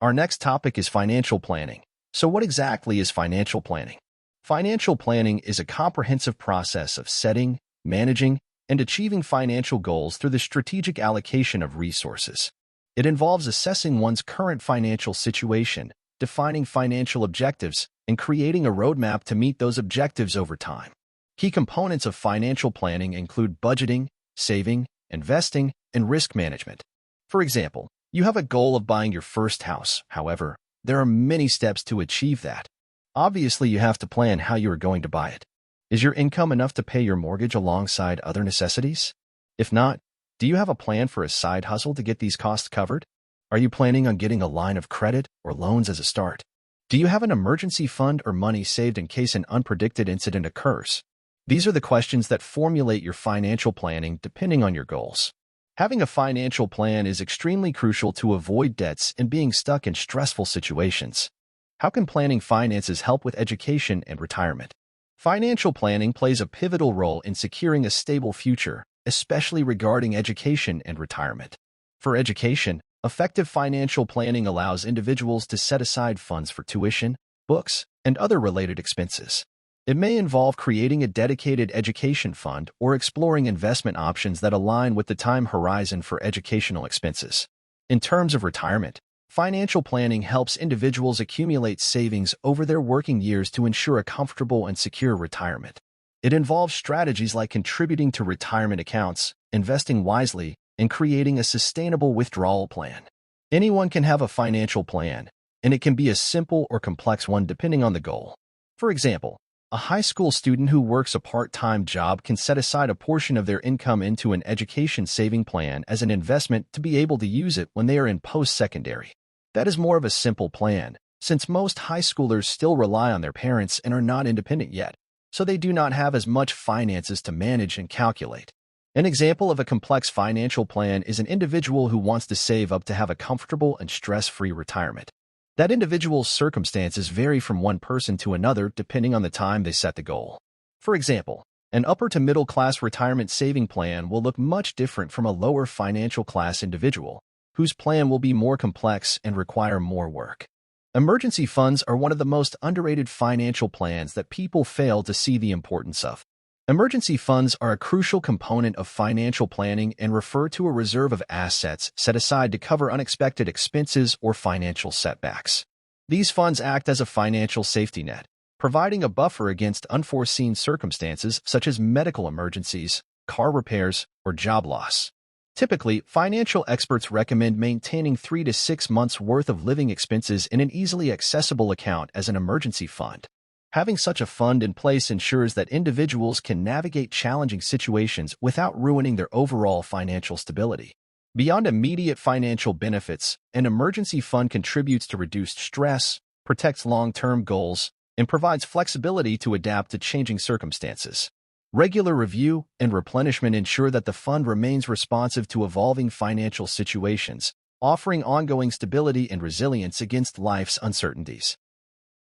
Our next topic is financial planning. So what exactly is financial planning? Financial planning is a comprehensive process of setting, managing, and achieving financial goals through the strategic allocation of resources. It involves assessing one's current financial situation, defining financial objectives, and creating a roadmap to meet those objectives over time. Key components of financial planning include budgeting, saving, investing, and risk management. For example, you have a goal of buying your first house. However, there are many steps to achieve that. Obviously, you have to plan how you are going to buy it. Is your income enough to pay your mortgage alongside other necessities? If not, do you have a plan for a side hustle to get these costs covered? Are you planning on getting a line of credit or loans as a start? Do you have an emergency fund or money saved in case an unpredicted incident occurs? These are the questions that formulate your financial planning depending on your goals. Having a financial plan is extremely crucial to avoid debts and being stuck in stressful situations. How can planning finances help with education and retirement? Financial planning plays a pivotal role in securing a stable future, especially regarding education and retirement. For education, effective financial planning allows individuals to set aside funds for tuition, books, and other related expenses. It may involve creating a dedicated education fund or exploring investment options that align with the time horizon for educational expenses. In terms of retirement, financial planning helps individuals accumulate savings over their working years to ensure a comfortable and secure retirement. It involves strategies like contributing to retirement accounts, investing wisely, and creating a sustainable withdrawal plan. Anyone can have a financial plan, and it can be a simple or complex one depending on the goal. For example, a high school student who works a part-time job can set aside a portion of their income into an education saving plan as an investment to be able to use it when they are in post-secondary. That is more of a simple plan, since most high schoolers still rely on their parents and are not independent yet, so they do not have as much finances to manage and calculate. An example of a complex financial plan is an individual who wants to save up to have a comfortable and stress-free retirement. That individual's circumstances vary from one person to another depending on the time they set the goal. For example, an upper to middle class retirement saving plan will look much different from a lower financial class individual, whose plan will be more complex and require more work. Emergency funds are one of the most underrated financial plans that people fail to see the importance of. Emergency funds are a crucial component of financial planning and refer to a reserve of assets set aside to cover unexpected expenses or financial setbacks. These funds act as a financial safety net, providing a buffer against unforeseen circumstances such as medical emergencies, car repairs, or job loss. Typically, financial experts recommend maintaining 3 to 6 months' worth of living expenses in an easily accessible account as an emergency fund. Having such a fund in place ensures that individuals can navigate challenging situations without ruining their overall financial stability. Beyond immediate financial benefits, an emergency fund contributes to reduced stress, protects long-term goals, and provides flexibility to adapt to changing circumstances. Regular review and replenishment ensure that the fund remains responsive to evolving financial situations, offering ongoing stability and resilience against life's uncertainties.